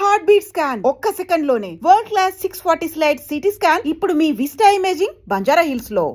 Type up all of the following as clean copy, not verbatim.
Heart beat scan ఒక్క second లోనే world class 640 slide CT scan ఇప్పుడు మీ విస్టా ఇమేజింగ్ బంజారా హిల్స్ లో.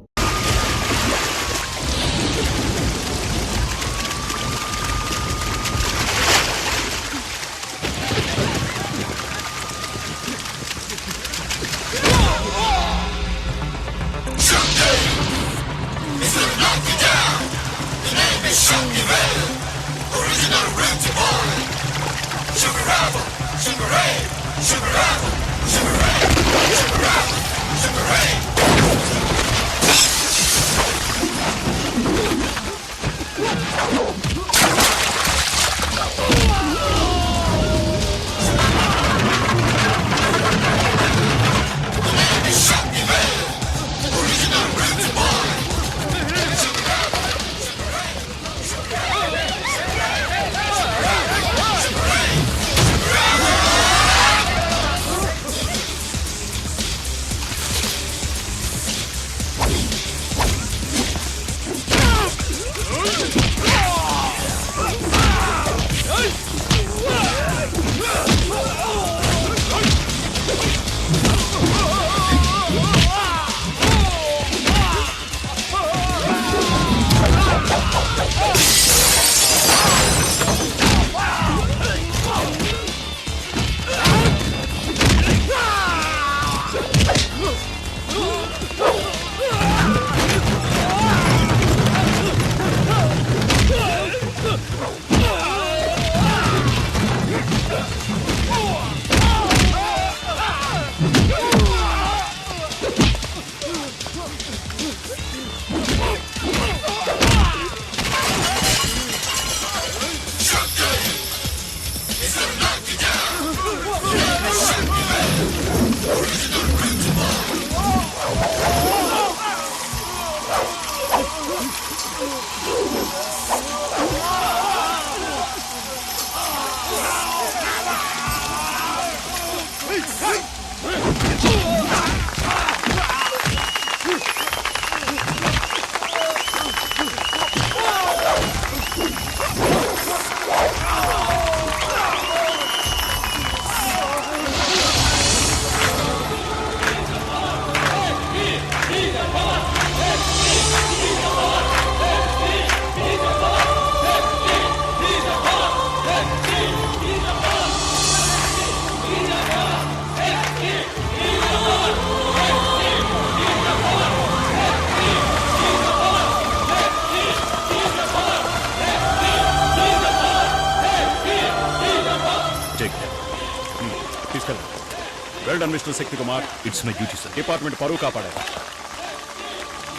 Well done, Mr. Sekti Kumar. It's my duty, sir. Department paru kaapadaya.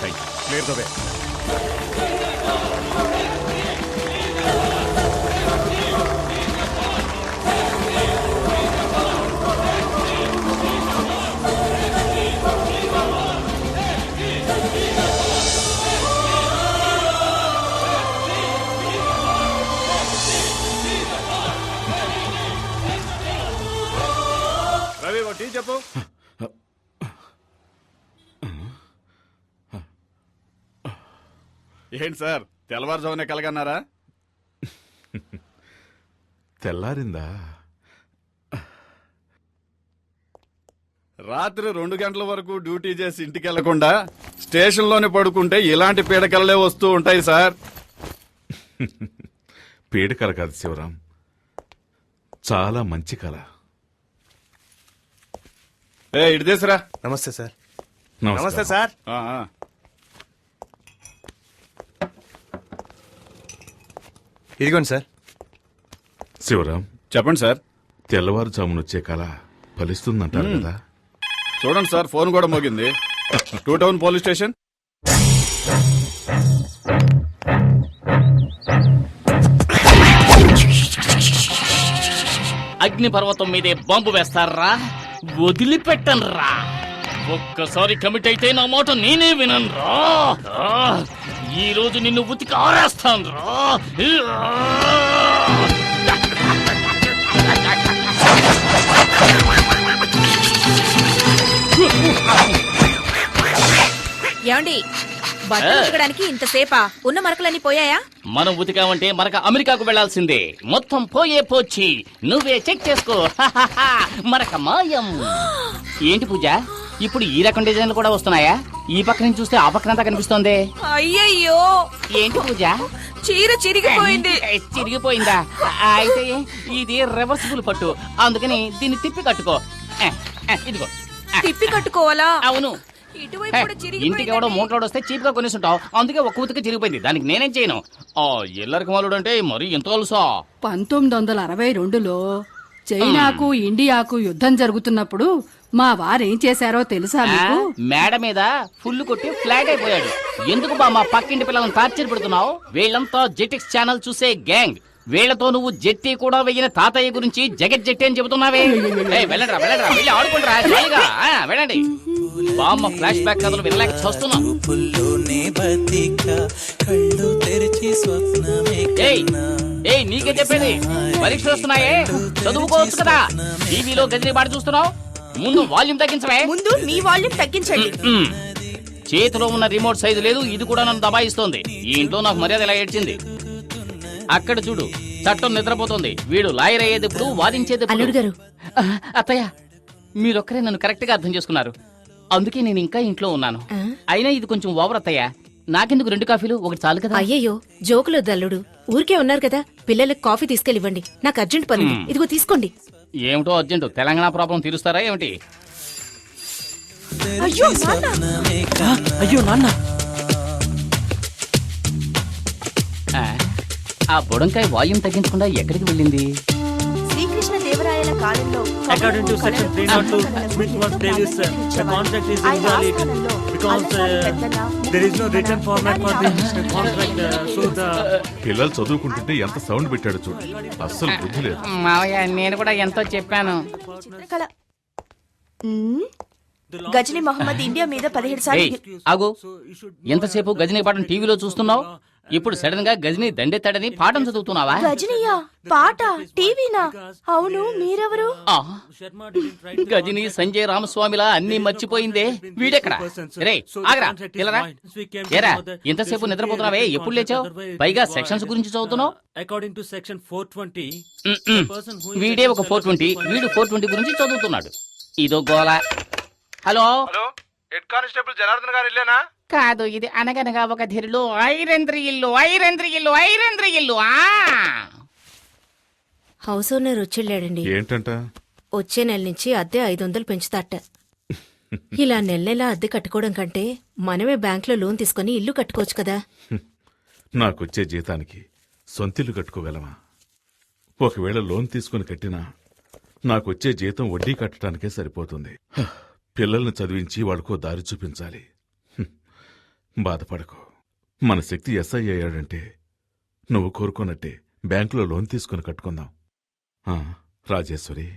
Thank you. Clear the way. Ravi, what tea chappu? ఏంటి sir తెల్లవారుజామునే కలగన్నారా? తెల్లారిందా? రాత్రి 2 గంటల వరకు duty చేసి ఇంటికి వెళ్లకుండా స్టేషన్లోనే పడుకుంటే ఇలాంటి పీడకలలే వస్తూ ఉంటాయి సార్. పీడకల కాదు శివరాం, చాలా మంచి కళ. ఇటు తీసురా. నమస్తే సార్. నమస్తే సార్. ఇదిగోండి సార్. శివరాం, చెప్పండి సార్. తెల్లవారుజామున వచ్చే కళ ఫలిస్తుందంటారు కదా? చూడండి సార్, ఫోన్ కూడా మోగింది. 2 టౌన్ పోలీస్ స్టేషన్. అగ్నిపర్వతం మీదే బాంబు వేస్తారా? వదిలిపెట్టనురా. ఒక్కసారి కమిట్ అయితే నా మాట నేనే విననురా. ఈ రోజు నిన్ను ఉతికి ఆరేస్తానురా. ఏమండి, బట్టలు ఉతకడానికి ఇంతసేపా? ఉన్న మరకలన్నీ పోయాయా? మనం ఉతికామంటే మనకు అమెరికాకు వెళ్లాల్సిందే. మొత్తం పోచి నువ్వే చెక్ చేసుకో. మరక మాయం. ఏంటి పూజ, ఇప్పుడు ఈ రకం డిజైన్లు కూడా వస్తున్నాయా? ఈ పక్క నుంచి చూస్తే ఆ పక్కనంతా కనిపిస్తోంది. అయ్యయ్యో, ఏంటి పూజ, చీర చిరిగిపోయింది. చిరిగిపోయిందా? అయితే ఇది రివర్సిబుల్ పట్టు, అందుకని దీన్ని తిప్పి కట్టుకో. ఇదిగో. తిప్పి కట్టుకోవాలా? అవును. ఇటువైపు కూడా ఇంటికి ఎవడో మూటలోడు వస్తే చీప్ గా కొనేసుంటావు, అందుకే ఒక్క ఉతికి చిరిగిపోయింది. దానికి నేనేం చేయను. ఎల్లరికి మాలుడు అంటే మరి ఎంత తెలుసా? 1962లో చైనాకు ఇండియాకు యుద్ధం జరుగుతున్నప్పుడు మా వారేం చేశారో తెలుసా మీకు? మేడ మీద ఫుల్ కొట్టి ఫ్లాట్ అయిపోయాడు. ఎందుకు బా మా పక్కింటి పిల్లలను టార్చర్ పెడుతున్నావు? వీళ్ళంతా జెటిక్స్ ఛానల్ చూసే గ్యాంగ్. వీళ్లతో నువ్వు జెట్టి కూడా వెయ్యిన తాతయ్య గురించి జగత్ జెట్టి అని చెబుతున్నావే. వెళ్ళండి వెళ్ళి ఆడుకుంటారా జాలీగా. వెళ్ళండి. బామ్మ ఫ్లాష్ బ్యాక్ కథలు వినలేక చూస్తున్నా. నీకే చెప్పేది, పరీక్షలు వస్తున్నాయే, చదువుకోవచ్చు కదా. టీవీలో గదిని పాట చూస్తున్నావు. ముందు వాల్యూమ్ తగ్గించవే. ముందు మీ వాల్యూమ్ తగ్గించండి. చేతిలో ఉన్న రిమోట్ సైజు లేదు, ఇది కూడా నన్ను దబాయిస్తోంది. ఈ ఇంట్లో నాకు మర్యాద ఇలా ఏడ్చింది. అక్కడ చూడు, చట్టం నిద్రపోతుంది. వీడు లాయర్ అయ్యేది ఇప్పుడు, వాదించేది గారు. అత్తయ్య, మీరొక్కరే నన్ను కరెక్ట్ గా అర్థం చేసుకున్నారు. అందుకే నేను ఇంకా ఇంట్లో ఉన్నాను. అయినా ఇది కొంచెం ఓవర్ అత్తయ్య. నాకెందుకు 2 కాఫీలు, ఒకటి చాలు కదా. అయ్యయ్యో, జోకులు దల్లుడు. ఊరికే ఉన్నారు కదా, పిల్లలకు కాఫీ తీసుకెళ్ళివ్వండి. నాకు అర్జెంట్ పని. ఇదిగో తీసుకోండి. ఏమిటో అర్జెంటు, తెలంగాణ ప్రాబ్లం తీరుస్తారా ఏమిటి? అయ్యో నాన్న, ఆ బుడంకాయ వాల్యూమ్ తగ్గించకుండా ఎక్కడికి వెళ్ళింది? శ్రీకృష్ణ దేవరాయల కాలంలో according to section 302, Smith must tell you, sir, the contract is invalid because there is no written format for this contract. So the పిల్లలు చదువుకుంటుంటే ఎంత సౌండ్ పెట్టాడు చూడు, అస్సలు బుద్ధి లేదు. మావయ్య, నేను కూడా ఎంతో చెప్పాను. గజనీ మహమ్మద్ ఇండియా మీద 17 సార్లు. ఆగు, ఎంతసేపు గజనీ పాఠం టీవీలో చూస్తున్నావు? ఇప్పుడు సడన్ గా గజనీ దండెత్తాడని పాఠం చదువుతున్నావా? గజనీయా? పాట టీవీనా? అవును, మీరెవరు? గజనీ సంజయ్ రామస్వామిలా అన్ని మర్చిపోయిందే. వీడెక్కడ? రే ఆగరా, పిల్లరా. ఏరా, ఎంతసేపు నిద్రపోతున్నావే? ఎప్పుడు లేచావు? పైగా సెక్షన్స్ గురించి చదువుతున్నావు. according to section 420, వీడే ఒక 420, వీడు 420 గురించి చదువుతున్నాడు. ఇదో గోల. హలో, హెడ్ కానిస్టేబుల్ జనార్దన్ గారు ఇల్లేనా? కాదు, ఇది అనగనగా ఒక ధీరులు ఐరంద్రి ఇల్లు. హౌస్ ఓనర్ వచ్చేళ్ళాడండి. ఏంటంట? వచ్చే నెల నుంచి అద్దె 500 పెంచుతాట. ఇలా నెల అద్దె కట్టుకోవడం కంటే మనమే బ్యాంక్ లో లోన్ తీసుకుని ఇల్లు కట్టుకోవచ్చు కదా. నాకొచ్చే జీతానికి సొంతిల్లు కట్టుకోగలమా? ఒకవేళ లోన్ తీసుకుని కట్టినా నాకొచ్చే జీతం వడ్డీ కట్టడానికే సరిపోతుంది. పిల్లల్ని చదివించి వాడికో దారి చూపించాలి. బాధపడకు. మన శక్తి ఎస్ఐ అయ్యాడంటే నువ్వు కోరుకున్నట్టే బ్యాంకులో లోన్ తీసుకుని కట్టుకుందాం. రాజేశ్వరి,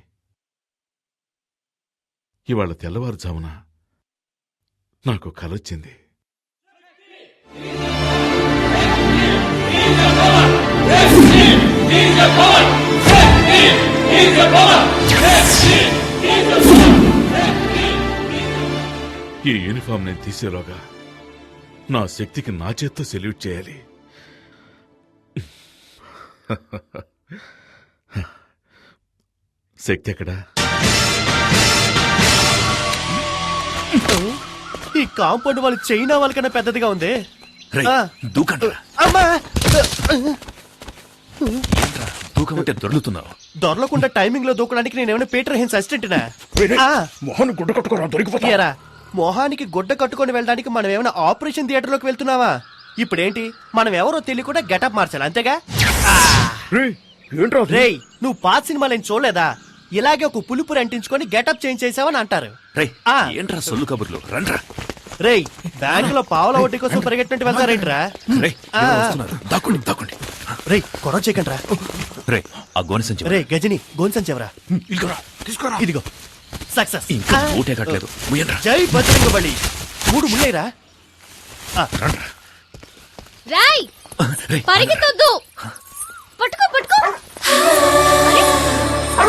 ఇవాళ తెల్లవారుజామున నాకు కలొచ్చింది. ఈ యూనిఫామ్ నేను తీసేలోగా నా శక్తికి నా చేత్తో సెల్యూట్ చేయాలి. శక్తి ఎక్కడా? ఈ కాంపౌండ్ వాళ్ళు చైనా వాళ్ళకన్నా పెద్దదిగా ఉంది. దూకమంటే దొరుకుతున్నావు. దొరలకుండా టైమింగ్ లో దూకడానికి నేనేమైనా పీటర్ హెన్స్ అసిస్టెంట్నా? మొహన్ గుడ్డ కట్టుకోరా, దొరికిపోతారా? మొహానికి గుడ్డ కట్టుకొని వెళ్ళడానికి మనం ఏమైనా ఆపరేషన్ థియేటర్ లోకి వెళ్తున్నావా? ఇప్పుడేంటి, మనం ఎవరో తెలియకుండా గెటప్ మార్చాలి, అంతేగా? రేయ్, నువ్వు పాత సినిమాలు ఏం చూడలేదా? ఇలాగే ఒక పులుపురు అంటించుకొని గెటప్ చేంజ్ చేసావని అంటారు. ఏంట్రా సొల్లు కబుర్లు? రండ్రా. రేయ్, బ్యాంక్ లో పావుల వడ్డీ కోసం పరిగెట్టినట్టు వెళ్తారేంట్రా? దాక్కోండి. రేయ్, గొడవ చేయకండి రా. రే గజని, గోన్సంచి ఎవరా? ఇదిగో సక్సెస్. జై బజరంగ బలి. 3 ముళ్ళేరా? రాయ్, పరిగెత్తొద్దు. పట్టుకో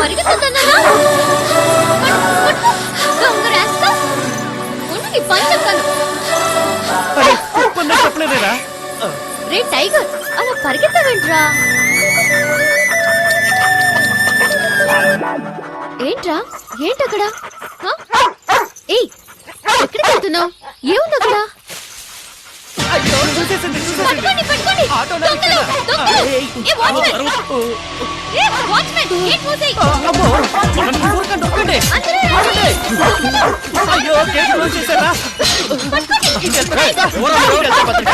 పరిగెత్తొద్దన్నా. దొంగ రాస్తా. ఉండు, నీ పని చెప్తాను. పని చెప్పలేదేరా? రే టైగర్ అలా పరిగెత్తావేంట్రా? ఏంట్రా ఏంటక్కడ? ఏయ్ ఎక్కడికి వెళ్తున్నావు? ఏముంది అక్కడ? అయ్యో, చూసేసింది. పట్టుకోండి పట్టుకోండి. ఆటోలో దొంగలు, దొంగలు. A watchman! A watchman! Gate మూసేయ్. అమ్మో, ఊరకండి, ఊరకండి. అందరూ రండి. అయ్యో, గేట్ క్లోజ్ చేశారా? ఇటు వెళ్తా, భద్రక.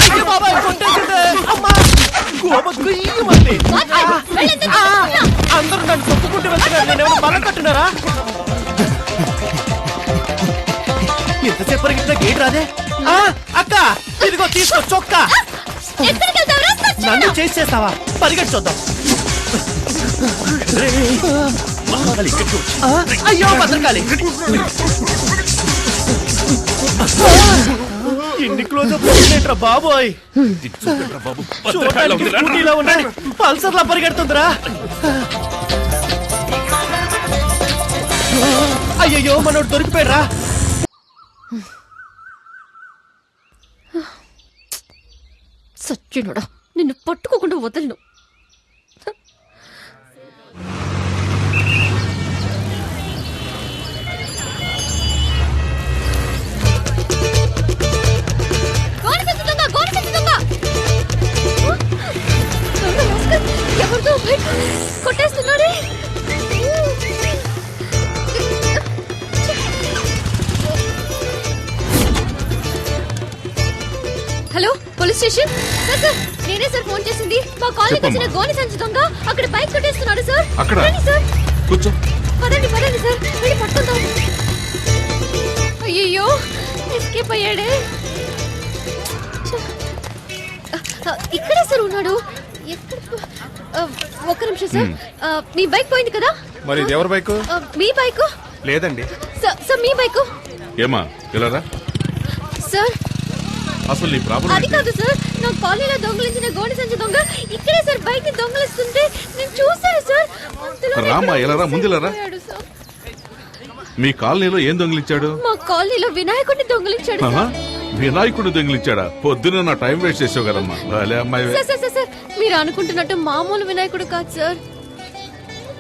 అయ్యో బాబాయ్, కొట్టేసింది. అమ్మా, గోమ గుయ్యమంది. వెళ్ళండి. అందరూ నన్ను తొక్కుకుంటూ వెళ్తున్నారు. నేనేమైనా బలం కట్టున్నారా? ఎంతసేపు పరిగెత్తినా గేట్ రాదే. అక్క, ఇదిగో తీసుకో చొక్కా. ఎక్కడికి వెళ్తావురా? నన్ను చేసేస్తావా? పరిగెట్టి చూద్దాం. అయ్యో భద్రకాళి, ఎన్ని క్లోజ్ అప్ బాబోయ్. చూడటానికి స్కూటీలో ఉన్నది పల్సర్ లా పరిగెడుతుందిరా. అయ్యయ్యో, మనోడు దొరికిపోయారా? సచ్చినోడా, నిన్ను పట్టుకోకుండా వదలను. ఎవరితో బయట కొట్టేస్తున్నాడే. Hello, police station. Sir sir, నేనే సార్ ఫోన్ చేసింది. మా కాలనీకి వచ్చిన గోని సంచి దొంగ అక్కడ బైక్ కొట్టేస్తున్నాడు సార్. అక్కడ? రండి సార్. కూర్చో. పదండి పదండి సార్, వెళ్ళి పట్టుకుందాం. అయ్యయ్యో, ఎస్కేప్ అయ్యాడే. ఇక్కడే సార్ ఉన్నాడు. ఒక్క నిమిషం సార్. మీ బైక్ పోయింది కదా? మరి ఇది ఎవరి బైక్? మీ బైక్ లేదండి. సార్ మీ బైక్. ఏమా ఇలా సార్ అసలు నీ ప్రాబ్లం అది కాదు సార్, నా కాలనీలో దొంగలించిన గోడి సంచి దొంగ ఇక్కడే సార్ బైక్ ని దొంగలిస్తుంటే నేను చూసాను సార్. రామా, ఇలా రా, ముందు ఇలా రా. మీ కాలనీలో ఏం దొంగిలించాడు? మా కాలనీలో వినాయకుడిని దొంగలించాడు సార్. ఆహా, వినాయకుడు దొంగిలించాడా? పొద్దున నా టైం వేస్ట్ చేసావు కదమ్మా. భలే అమ్మాయి. సార్ సార్ సార్, మీరు అనుకుంటున్నట్టు మామూలు వినాయకుడు కాదు సార్.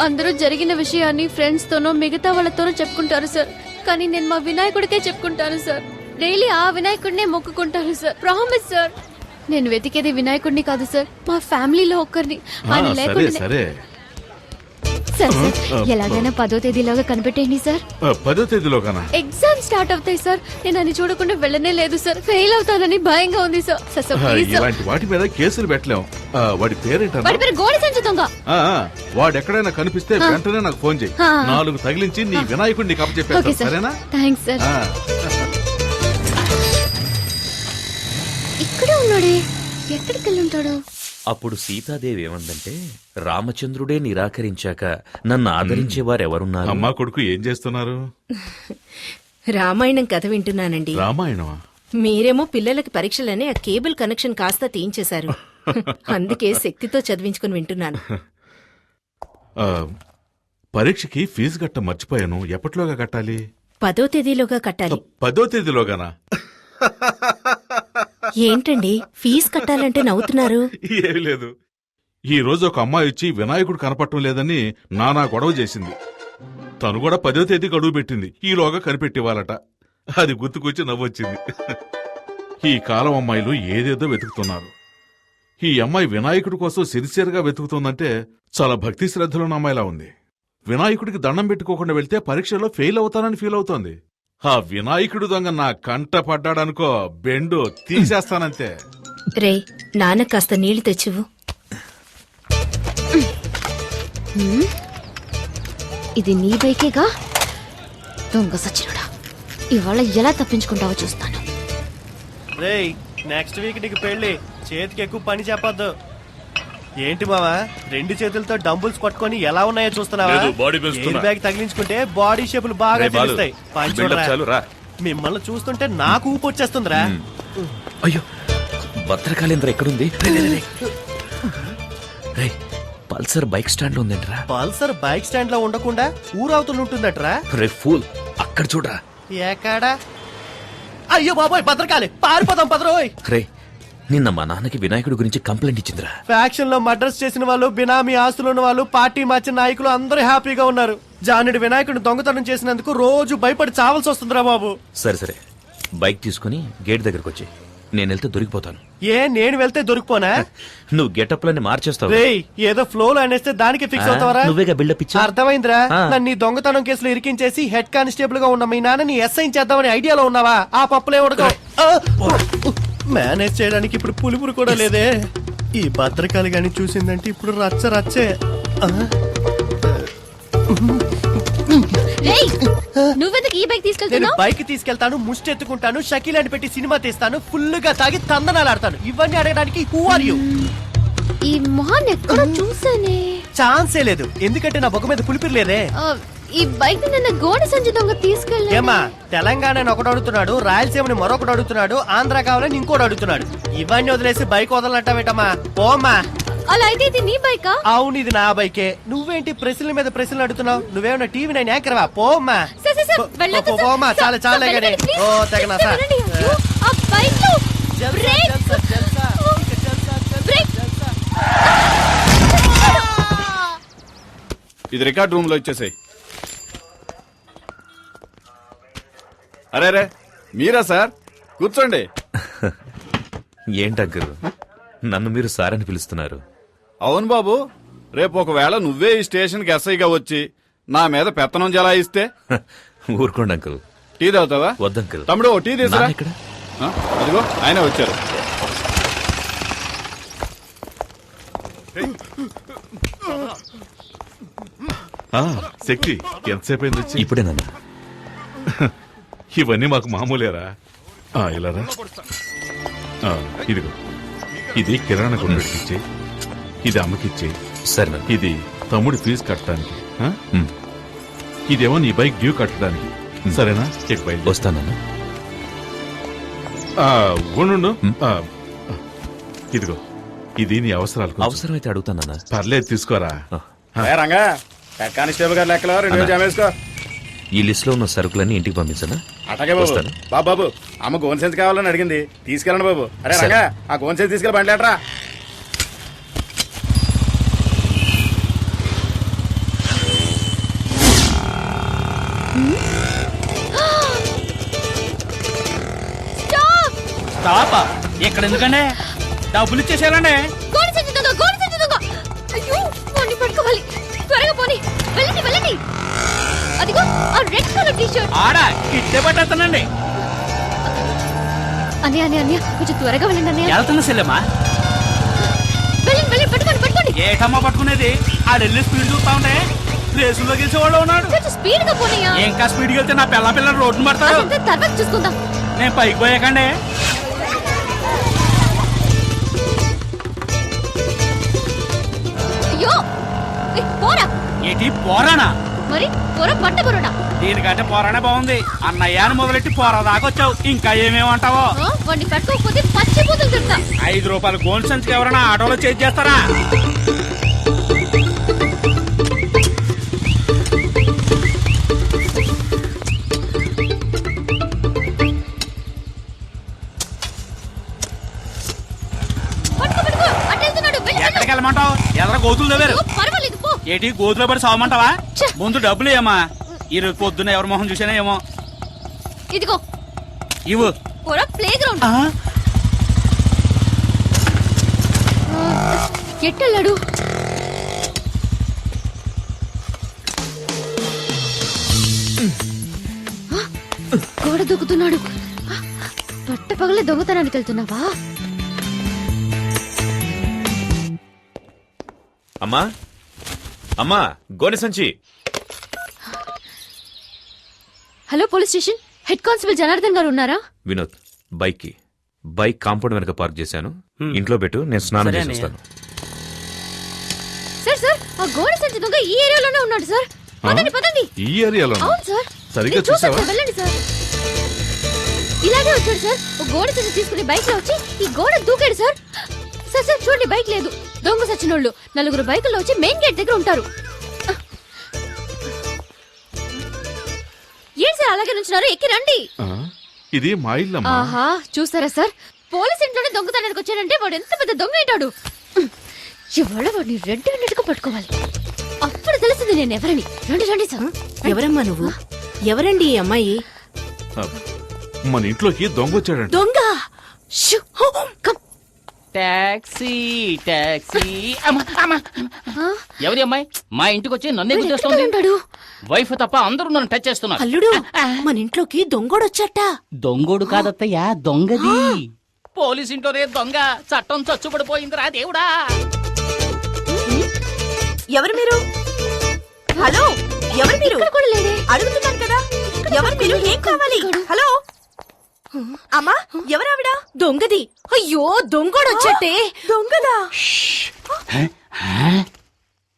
అందరూ జరిగిన విషయాన్ని ఫ్రెండ్స్ తోనో మిగతా వాళ్ళతోనో చెప్పుకుంటారు సార్, కానీ నేను మా వినాయకుడికే చెప్పుకుంటాను సార్. డైలీ ఆ వినాయకుడినే మొక్కుకుంటాను సార్. Promise sir. నేను వెతికేది వినాయకుడిని కాదు సార్, మా ఫ్యామిలీలో ఒక్కరిని. ఆయన సరే లేకుండా సరే. సార్ సార్, ఎలాగైనా 10వ తేదీలోగా కనిపెట్టేయండి సార్. 10వ తేదీలోగానా? ఎగ్జామ్ స్టార్ట్ అవుతాయి సార్. నేను అని చూడకుండా వెళ్ళనే లేదు సార్. ఫెయిల్ అవుతానని భయంగా ఉంది sir. Sir sir, please sir. ఇలాంటి వాటి మీద కేసులు పెట్టలేం. వాడి పేరేంటన్నా? వాడి పేరు గోడి సంచి దొంగ. వాడు ఎక్కడైనా కనిపిస్తే వెంటనే నాకు ఫోన్ చేయి. 4 తగిలించి నీ వినాయకుడిని ఓకే కప్పచెప్పేస్తా. సార్. సరేనా? Thanks sir. ఆ. ఇక్కడే ఉన్నాడే, ఎక్కడికి వెళ్ళి ఉంటాడు? అప్పుడు సీతాదేవి ఏమందంటే, రామచంద్రుడే నిరాకరించాక నన్ను ఆదరించేవారెవరున్నారు? అమ్మా కొడుకు ఏం చేస్తున్నారు? రామాయణం కథ వింటున్నానండి. రామాయణమా? మీరేమో పిల్లలకి పరీక్షలని ఆ కేబుల్ కనెక్షన్ కాస్త తీయించేశారు. అందుకే శక్తితో చదివించుకుని వింటున్నాను. పరీక్షకి ఫీజు కట్ట మర్చిపోయాను. ఎప్పటిలోగా కట్టాలి? 10వ తేదీలోగా కట్టాలి. 10వ తేదీలోగానా? ఏంటండి ఫీజు కట్టాలంటే నవ్వుతున్నారు? ఏమీ లేదు. ఈ రోజు ఒక అమ్మాయి వచ్చి వినాయకుడు కనపడటం లేదని నానా గొడవ చేసింది. తను కూడా 10వ తేదీ గడువు పెట్టింది. ఈలోగా కనిపెట్టివ్వాలట. అది గుర్తుకొచ్చి నవ్వొచ్చింది. ఈ కాలం అమ్మాయిలు ఏదేదో వెతుకుతున్నారు. ఈ అమ్మాయి వినాయకుడి కోసం సిన్సియర్గా వెతుకుతుందంటే చాలా భక్తి శ్రద్ధలున్న అమ్మాయిలా ఉంది. వినాయకుడికి దండం పెట్టుకోకుండా వెళ్తే పరీక్షలో ఫెయిల్ అవుతానని ఫీల్ అవుతోంది. ఆ వినాయకుడు దొంగ నా కంట పడ్డాడనుకో, బెండు తీసేస్తానంతే. రే, నాన్న కాస్త నీళ్లు తెచ్చివు. ఇది నీ బైకేగా? దొంగ సచ్చినోడా, ఇవాళ ఎలా తప్పించుకుంటావో చూస్తాను. రేయ్, నెక్స్ట్ వీక్ నీకు పెళ్లి. చేతికి ఎక్కువ పని చెప్పొద్దు. ఏంటి మావా, 2 చేతులతో డంబుల్స్ పట్టుకొని ఎలా ఉన్నాయో చూస్తున్నావా? ఎయిర్ బ్యాగ్ తగిలించుకుంటే బాడీ షేపులు బాగా తెలుస్తాయి. పని చూడరా. మిమ్మల్ని చూస్తుంటే నాకు ఊపు వచ్చేస్తుందిరా. అయ్యో, భద్రకాళేంద్ర ఎక్కడుంది? రే, పల్సర్ బైక్ స్టాండ్ లో ఉందేంట్రా? పల్సర్ బైక్ స్టాండ్ లో ఉండకుండా ఊరవుతులు ఉంటుందట్రా. రే ఫూల్, అక్కడ చూడరా. ఎక్కడా? అయ్యో బాబోయ్ భద్రకాలి పారిపోదాం పదరోయ్. రే నిన్న మా నాన్నకి వినాయకుడి గురించి కంప్లైంట్ ఇచ్చిందిరా. ఫ్యాక్షన్ లో మర్డర్స్ చేసిన వాళ్ళు, బినామీ ఆస్తులు ఉన్న వాళ్ళు, పార్టీ మార్చిన నాయకులు అందరూ హ్యాపీగా ఉన్నారు. జానుడి వినాయకుడిని దొంగతనం చేసినందుకు రోజు భయపడి చావాల్సి వస్తుందిరా బాబు. సరే సరే బైక్ తీసుకుని గేట్ దగ్గరకు వచ్చి నేను వెళ్తే దొరికిపోతాను. ఏ నేను వెళ్తే దొరికిపోనా? నువ్వు గెటప్లన్నీ మార్చేస్తావు. రేయ్ ఏదో ఫ్లో లో అనేస్తే దానికి ఫిక్స్ అవుతావరా? నువ్వేగా బిల్డప్ ఇచ్చా. అర్థమైందిరా. నన్ను ఈ దొంగతనం కేసులో ఇరికించేసి హెడ్ కానిస్టేబుల్ గా ఉన్న మీ నాన్నని ఎస్ఐ చేద్దామని ఐడియాలో ఉన్నావా? ఆ పప్పులే ఉడకవు. మేనేజ్ చేయడానికి ఇప్పుడు పులుపురు కూడా లేదే. ఈ భద్రకాలి గాని చూసిందంటే ఇప్పుడు రచ్చ రచ్చే. నువ్వెందుకు ఈ బైక్ నేను తీసుకెళ్తున్నావు? బైక్ తీసుకెళ్తాను, ముష్టి ఎత్తుకుంటాను, షకీల్ అని పెట్టి సినిమా తీస్తాను, ఫుల్ గా తాగి తందనాలాడతాను. ఇవన్నీ అడగడానికి హూ ఆర్ యూ? ఈ మొహాన్ని ఎక్కడ చూసానే? ఛాన్సే లేదు, ఎందుకంటే నా బొగ్గ మీద పులిపిరి లేదే. ఈ బైక్ నిన్న గోడ సంచి దొంగ తీసుకెళ్ళా. ఏమా తెలంగాణ ఒకడు అడుగుతున్నాడు, రాయలసీమని మరొకడు అడుగుతున్నాడు, ఆంధ్ర కావాలని ఇంకోటి అడుగుతున్నాడు. ఇవన్నీ వదిలేసి బైక్ వదలనంటావేటమ్మా? పోమ్మా. అలా అయితే ఇది నీ బైకా? అవును ఇది నా బైకే. నువ్వేంటి ప్రశ్నల మీద ప్రశ్నలు అడుగుతున్నావు? నువ్వేమన్నా టీవీ నైన్ యాంకర్వా? పోమ్మా పోమ్మా. చాలా చాలా గానీ ఓ తెగనా సార్. ఆ బైక్ లో బ్రేక్. బ్రేక్. ఇది రికార్డ్ రూమ్ లో ఇచ్చేసాయి. అరే రే మీరా సార్? కూర్చోండి. ఏంటంకరు నన్ను మీరు సార్ అని పిలుస్తున్నారు? అవును బాబు, రేపు ఒకవేళ నువ్వే ఈ స్టేషన్ కి ఎస్ఐగా వచ్చి నా మీద పెత్తనం జలాయిస్తే? ఊరుకోండి అంకుల్. టీ తాగుతావా? వద్దంకుల్. తమ్ముడు ఓ టీ తీసురా. నాన్న ఎక్కడ? అదిగో ఆయన వచ్చారు. శక్తి ఎంతసేపు అయింది వచ్చి? ఇప్పుడే నాన్న. ఇవన్నీ మాకు మామూలేరా. ఇలారా. ఇదిగో ఇది కిరాణా కొనుగోలుకిచ్చే, ఇది అమ్మకిచ్చే. సరే నాన్న. ఇది తమ్ముడి ఫీజు కట్టడానికి, ఇదేమో నీ బైక్ డ్యూ కట్టడానికి. సరేనా? చెక్ బయట వస్తానన్నా. ఉండు. ఇదిగో ఇది నీ అవసరాలకు. అవసరమైతే అడుగుతానన్నా. పర్లేదు తీసుకోరా. రంగా కానిస్టేబుల్ గారు లెక్కలో 2 జమ వేసుకో. ఈ లిస్ట్ లో ఉన్న సరుకులన్నీ ఇంటికి పంపించనా? అటగే బాబు. బాబు అమ్మ గోన్ సెన్స్ కావాలని అడిగింది, తీసుకెళ్ళండి బాబు. అరే రంగా ఆ గోన్ సెన్స్ తీసుకెళ్ళి బండి లేటరా. స్టాప్. ఇక్కడ ఎందుకండి? డబ్బులు ఇచ్చేసేయాలండి. గోడ సంచి దొంగ. గోడ సంచి దొంగ. అయ్యో వాడిని పట్టుకోవాలి. త్వరగా పోనీ. వెళ్ళండి వెళ్ళండి. అదిగో ఆ రెడ్ కలర్ టీ షర్ట్. ఆడ ఇట్టే పట్టేస్తానండి. అన్నయ్య కొంచెం త్వరగా వెళ్ళండి అన్నయ్య. వెళ్తున్నా సెల్లమ్మా. వెళ్ళండి వెళ్ళండి. పట్టుకోండి పట్టుకోండి. ఏటమ్మా పట్టుకునేది? ఆడెళ్ళి స్పీడ్ చూస్తా ఉంటే రేసులో గెలిచేవాళ్ళు ఉన్నాడు. కొంచెం స్పీడ్ గా పోనీయా. ఇంకా స్పీడ్ వెళ్తే నా పిల్ల రోడ్డును పడతాడు. అదంతా తర్వాత చూసుకుందాం. నేను పైకి పోయాకండి. అయ్యో పోరా. ఏంటి పోరానా? మరి పోరా పట్ట బరోడా. దీనికంటే పోరానే బాగుంది. అన్నయ్య అని మొదలెట్టి పోరా దాకొచ్చావు. ఇంకా ఏమేమంటావో? వాడిని పట్టుకోకపోతే పచ్చిపోతులు తిడతా. 5 రూపాయలు గోల్డ్ సంచికి ఎవరైనా ఆటోలో చేంజ్ చేస్తారా? ఎక్కడికి వెళ్ళమంటావు? ఎదర గోతులు దగ్గర. పర్వాలేదు పో. ఏంటి గోతులో పడి సావమంటావా? ముందు డబ్బులు ఏమా? ఈరోజు పొద్దున్న ఎవరి మొహం చూసానా ఏమో. ఇదిగో ఇవ్వు. పోరా ప్లే గ్రౌండ్. ఎట్టెళ్ళాడు? గోడ దూకుతున్నాడు. పట్ట పగలే దొంగతనానికి వెళ్తున్నావా? అమ్మా అమ్మా గోనె సంచి. Hello police station. Head constable Janardhan గారు ఉన్నారా? వినోద్ బైక్ కాంపౌండ్ వెనక పార్క్ చేశాను. ఇంట్లో పెట్టు, నేను స్నానం చేసి వస్తాను. సార్ ఆ గోడ సంచి దొంగ ఈ ఏరియాలోనే ఉన్నాడు సార్. పదండి. ఈ ఏరియాలో? అవును సార్. సరిగ్గా చూసావా? వెళ్ళండి సార్. ఇలాగే వచ్చాడు సార్. ఓ గోడ సంచి తీసుకుని బైక్ లో వచ్చి ఈ గోడ దూకాడు సార్. సార్ చూడండి బైక్ లేదు. దొంగ సచ్చినోళ్ళు 4 బైకుల్లో వచ్చి మెయిన్ గేట్ దగ్గర ఉంటారు. ఏం సార్ అలాగే నుంచున్నారు? ఎక్కి రండి. ఇది మా ఇల్లమ్మా. ఆహా చూసారా సార్, పోలీస్ ఇంట్లోనే దొంగతనానికి వచ్చాడంటే వాడు ఎంత పెద్ద దొంగ ఏంటాడు. ఇవాళ వాడిని రెడ్ హ్యాండెడ్ గా పట్టుకోవాలి. అప్పుడు తెలిసింది నేను ఎవరని. రండి రండి సార్. ఎవరమ్మా నువ్వు? ఎవరండి ఈ అమ్మాయి? మన ఇంట్లోకి దొంగ వచ్చాడంట. దొంగ! షూ! కమ్. Taxi taxi. ఎవరి అమ్మాయి మా ఇంటికి వచ్చి నన్నే గుర్తొస్తుంది? వైఫ్ తప్ప అందరూ నన్ను టచ్ చేస్తున్నారు. అల్లుడు, మన ఇంట్లోకి దొంగోడొచ్చట. దొంగోడు కాదత్తయ్యా, దొంగది. పోలీస్ ఇంట్లోనే దొంగ. చట్టం చచ్చుబడిపోయిందిరా దేవుడా. ఎవరు మీరు? హలో, ఎవరు మీరు? అడుగుతున్నాను కదా, ఎవరు మీరు? ఏం కావాలి? హలో అమ్మా, ఎవరావిడ? దొంగది. అయ్యో, దొంగోడొచ్చటే. దొంగదా?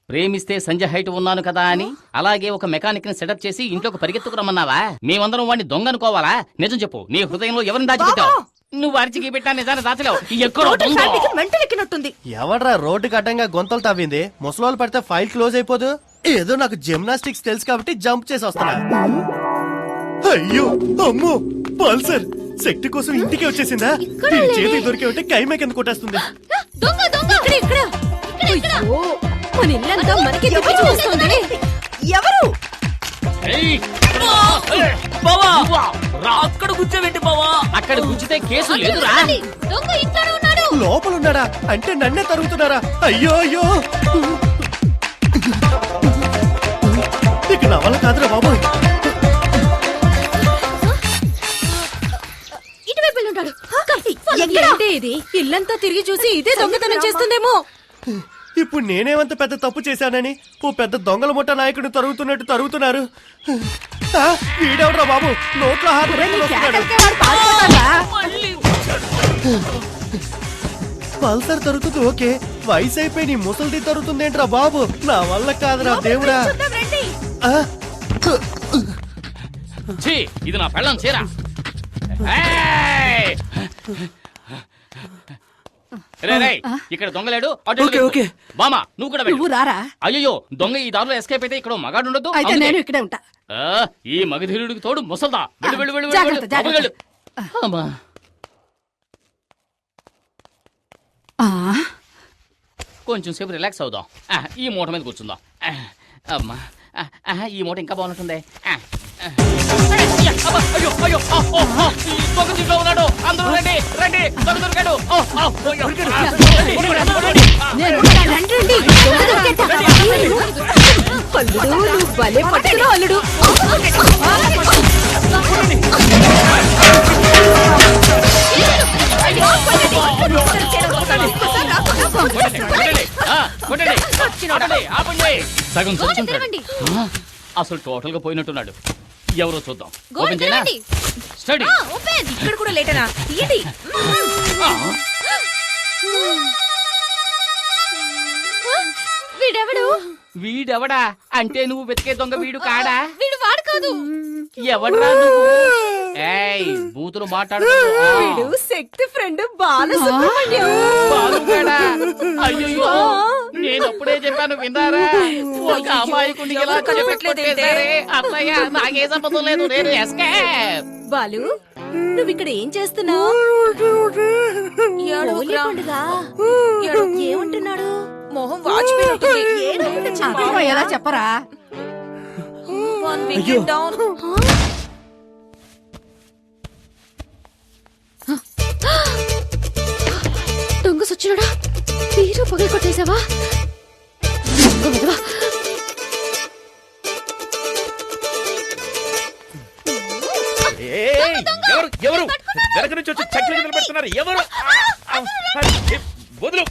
ప్రేమిస్తే సంజయ్ హైట్ ఉన్నాను కదా అని అలాగే ఒక మెకానిక్ ని సెటప్ చేసి ఇంట్లోకి పరిగెత్తుకు రమ్మన్నావా? మేమందరం వాడిని దొంగ అనుకోవాలా? నిజం చెప్పు, నీ హృదయంలో ఎవరిని దాచిపెట్టావు? నువ్వు అరిచికి పెట్టా నిజాన్ని దాచలేవు. ఎక్కడో మెంటలెక్కినట్టుంది. ఎవడ్రా రోడ్డుకి అడ్డంగా గొంతలు తవ్వింది? ముసలోళ్ళు పడితే ఫైల్ క్లోజ్ అయిపోదు. ఏదో నాకు జిమ్నాస్టిక్స్ తెలుసు కాబట్టి జంప్ చేసి వస్తున్నా. అయ్యో అమ్మో, పల్సర్ శక్తి కోసం ఇంటికి వచ్చేసిందా? దీని చేతికి దొరికి ఉంటే కైమే కింద కొట్టేస్తుంది. దొంగ దొంగ ఇక్కడ అయ్యో, మన ఇల్లంతా మనకి చూస్తుంది. ఎవరు? అక్కడ గుచ్చేవేంటి బావా? అక్కడ గుచ్చితే కేసు లేదురా. దొంగ ఇంట్లోనే ఉన్నాడు. లోపల ఉన్నాడా? అంటే నన్నే తరుగుతున్నారా? అయ్యో అయ్యో, ఇక నా వల్ల కాదురా బాబు. ఇటువైపు వెళ్ళి ఉంటాడు. ఏంటి ఇది? ఇల్లంతా తిరిగి చూసి ఇదే దొంగతనం చేస్తుందేమో. ఇప్పుడు నేనేమంత పెద్ద తప్పు చేశానని ఓ పెద్ద దొంగల ముఠా నాయకుడిని తరుగుతున్నట్టు తరుగుతున్నారు. వీడెవడ్రా బాబు, నోట్లో హాత పల్సర్ తరుగుతుంది ఓకే, వయసు అయిపోయి నీ ముసలిది తరుగుతుందేంట్రా బాబు? నా వల్ల కాదురా దేవుడా. ఇది నా పెళ్ళం చీర. ఇక్కడ దొంగలేడు. బామా నువ్వు కూడా నువ్వు రారా. అయ్యో, దొంగ ఈ దారిలో ఎస్కేప్ అయితే ఇక్కడ మగాడు ఉండదు. అయితే నేను ఇక్కడే ఉంటా. ఈ మగధీరుడికి తోడు ముసల్దా. వెళ్ళు వెళ్ళు వెళ్ళు జాగ్రత్త, జాగ్రత్త. వెళ్ళు. అమ్మా, కొంచెం సేపు రిలాక్స్ అవుదాం. ఈ మూట మీద కూర్చుందాం. అమ్మా, ఈ మూట ఇంకా బాగుంటుంది. అయ్యో అయ్యో, దొంగ దీంట్లో ఉన్నాడు. అందరూ రండి రండి, దొంగ దొరికాడు. అల్లుడు, భలే పట్టుకున్నావు అల్లుడు. సగం చచ్చుంటాడు. అసలు టోటల్ గా పోయినట్టున్నాడు. ఎవరో చూద్దాం. ఓపెన్ చేయనా? స్టడీ. ఇక్కడ కూడా లేటనా? తీయండి. వీడెవడు? వీడెవడా అంటే నువ్వు వెతికే దొంగ వీడు కాడా? వీడు వాడు కాదు. ఎవడ్రా నువ్వు? ఏయ్, బూతులు మాట్లాడు. శక్తి ఫ్రెండ్ బాలసుబ్రహ్మణ్యం. బాలుగాడా? అయ్యో, నేను అప్పుడే చెప్పాను విన్నారా? ఒక అమాయకుడిని ఇలా చెప్పట్లేదే. అత్తయ్య, నాకే సంబంధం లేదు. నేను ఎస్కేప్. బాలు, నువ్వు ఇక్కడ ఏం చేస్తున్నావు? ఏమంటున్నాడు? మొహం ఎలా చెప్పరా? దొంగ సచ్చినాడా? తీరు పగలు కొట్టేశావా? ఎవరు ఎవరు వెనక నుంచి వచ్చి చక్కెర కింద పెడుతున్నారు? ఎవరు? వదులు.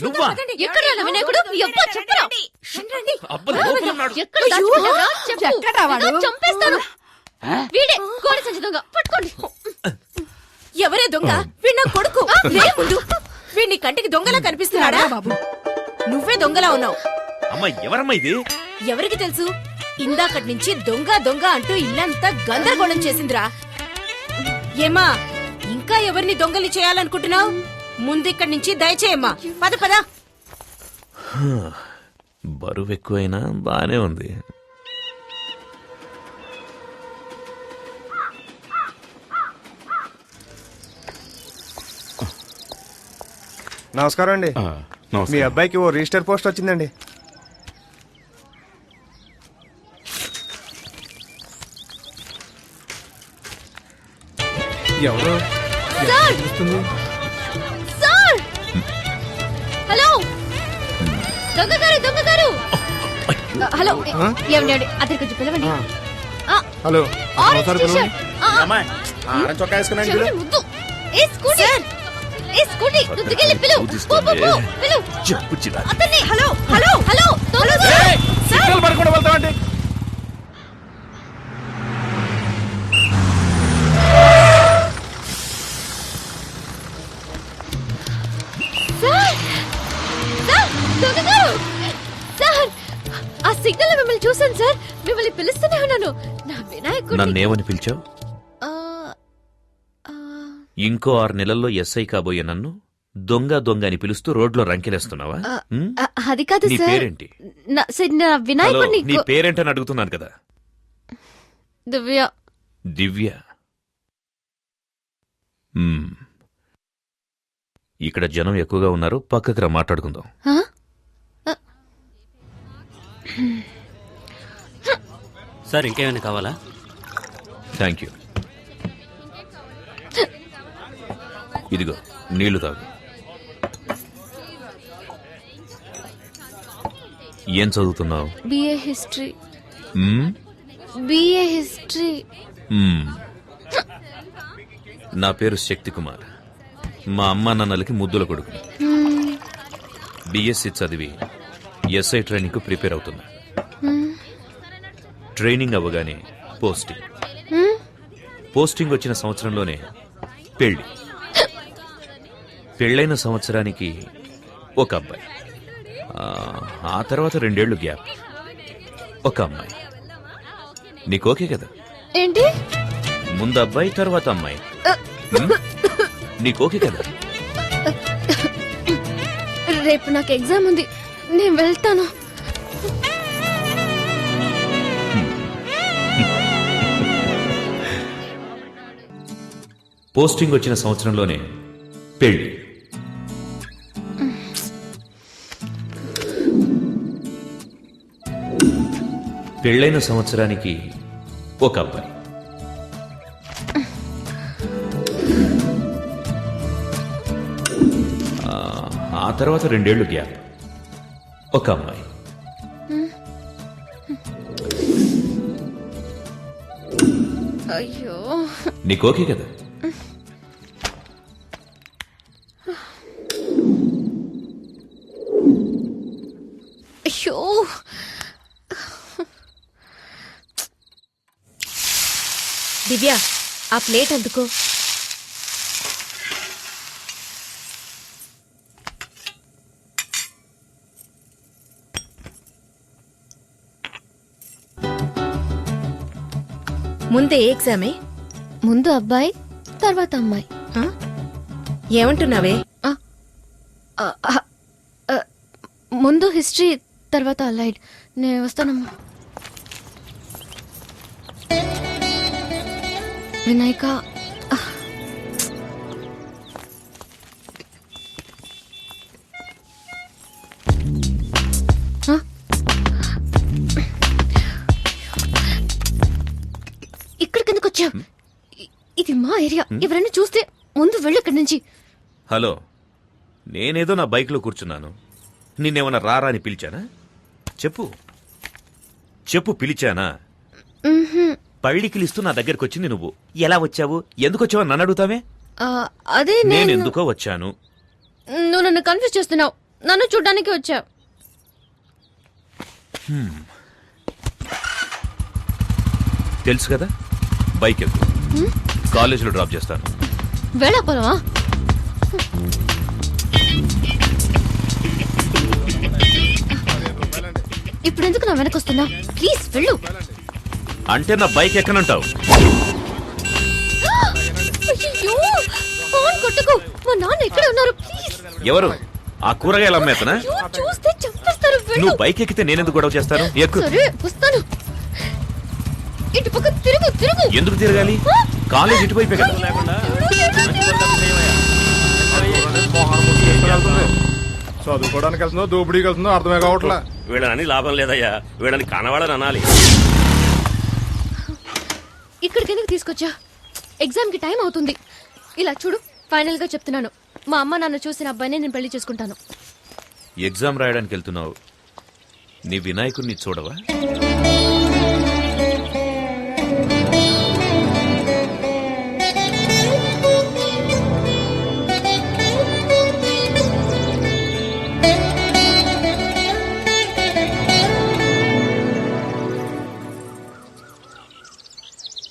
నువ్వా? ఎవరే దొంగ? వీడి నా కొడుకు. వీడిని కంటికి దొంగలా కనిపిస్తున్నాడా? బాబు, నువ్వే దొంగలా ఉన్నావు. అమ్మా, ఎవరమ్మా ఇది? ఎవరికి తెలుసు? ఇందాకటి నుంచి దొంగ దొంగ అంటూ ఇల్లంతా గందరగోళం చేసిందిరా. ఏమా, ఇంకా ఎవరిని దొంగలి చేయాలనుకుంటున్నావు? ముందిక్కడి నుంచి దయచేయమ్మా. పద పద. బరువు ఎక్కువైనా బానే ఉంది. నమస్కారం అండి. మీ అబ్బాయికి ఓ రిజిస్టర్ పోస్ట్ వచ్చిందండి. ఎవరు? సార్! హలో దొంగ గారు హలో ఏమండి అతను కొంచెం పిలవండి. Hello orange T-shirt. చొక్కా వేసుకున్నాను. ఎవరి ముద్దు? ఏ స్కూటీ నువ్వు దిగెళ్ళి పిలువు. పిలువు అతన్ని. హలో సిగ్నల్ పడకుండా వెళ్తామండి. దొంగ గారు సార్, ఆ సిగ్నల్ లో మిమ్మల్ని చూసాను సార్. మిమ్మల్ని పిలుస్తూనే ఉన్నాను. నా వినాయకుడు నన్నేమని పిలిచావు? ఇంకో 6 నెలల్లో ఎస్ఐ కాబోయే నన్ను దొంగ అని పిలుస్తూ రోడ్లో రంకెలేస్తున్నావా? అది కాదు నీ సార్. పేరేంటి? నా వినాయకుడిని. నీ పేరేంటని అడుగుతున్నాను కదా. దివ్య. ఇక్కడ జనం ఎక్కువగా ఉన్నారు, పక్కకి రా మాట్లాడుకుందాం. సార్ ఇంకేమైనా కావాలా? Thank you. ఇదిగో నీళ్లు తాగు. ఏం చదువుతున్నావు? BA history. నా పేరు శక్తి కుమార్. మా అమ్మా నాన్నలకి ముద్దుల కొడుకు. బిఎస్సి చదివి ఎస్ఐ ట్రైనింగ్ కు ప్రిపేర్ అవుతున్నా. ట్రైనింగ్ అవ్వగానే పోస్టింగ్ వచ్చిన సంవత్సరంలోనే పెళ్ళైన సంవత్సరానికి ఒక అబ్బాయి. ఆ తర్వాత 2 ఏళ్లు గ్యాప్, ఒక అమ్మాయి. నీకు ఓకే కదా? ఏంటి? ముందు అబ్బాయి తర్వాత అమ్మాయి. నీకు ఓకే కదా? రేపు నాకు ఎగ్జామ్ ఉంది, నేను వెళ్తాను. పోస్టింగ్ వచ్చిన సంవత్సరంలోనే పెళ్లి. పెళ్ళైన సంవత్సరానికి ఒక అబ్బాయి. ఆ తర్వాత 2 ఏళ్లు గ్యాప్, ఒక అమ్మాయి. అయ్యో, నీకు ఓకే కదా? అయ్యో, దివ్య ఆ ప్లేట్ అందుకో. ముందే ఏ ఎగ్జామే? ముందు అబ్బాయి తర్వాత అమ్మాయి. ఏమంటున్నావే? ముందు హిస్టరీ తర్వాత అలైడ్. నేను వస్తానమ్మా. వినాయక, ఇక్కడికి ఎందుకు వచ్చా? ఇది మా ఏరియా. ఎవరైనా చూస్తే ముందు వెళ్ళు ఇక్కడి నుంచి. హలో, నేనేదో నా బైక్లో కూర్చున్నాను. నిన్నేమన్నా రారా అని పిలిచానా? చెప్పు పిలిచానా? పళ్ళికిలిస్తూ నా దగ్గరికి వచ్చింది నువ్వు. ఎలా వచ్చావు, ఎందుకు వచ్చావు నన్ను అడుగుతావే? అదే నేను ఎందుకో వచ్చాను. నువ్వు నన్ను కన్ఫ్యూజ్ చేస్తున్నావు. నన్ను చూడ్డానికి వచ్చావు. తెలుసు కదా, బైక్ ఎక్కు. కాలేజీలో డ్రాప్ చేస్తాను. వెళ్ళపోవా? ఇప్పుడు ఎందుకు నా వెనకొస్తున్నా? ప్లీజ్ వెళ్ళు. అంటే నా బైక్ ఎక్కనంటావు? అయ్యో, ఫోన్ కొట్టుకో. మా నాన్న ఎక్కడ ఉన్నారు? ప్లీజ్. ఎవరు? ఆ కూరగాయల అమ్మేతనా? చూస్తే చంపేస్తారు. నువ్వు బైక్ ఎక్కితే నేనెందుకు గొడవ చేస్తాను? ఎక్కు. సరే వస్తాను. ఇటు పక్క తిరుగు. ఎందుకు తిరగాలి? కాలేజ్ ఇటువైపే కదా. చదువుకోవడానికి వెళ్తుందో దోపిడీకి వెళ్తుందో అర్థమే కావట్లా. వీళ్ళని లాభం లేదయ్యా, వీళ్ళని కనవాళ్ళని అనాలి. ఇక్కడికి ఎందుకు తీసుకొచ్చా? ఎగ్జామ్ కి టైం అవుతుంది. ఇలా చూడు, ఫైనల్ గా చెప్తున్నాను, మా అమ్మ నాన్న చూసిన అబ్బాయిని నేను పెళ్లి చేసుకుంటాను. ఎగ్జామ్ రాయడానికి వెళ్తున్నావు, నీ వినాయకుడిని చూడవా?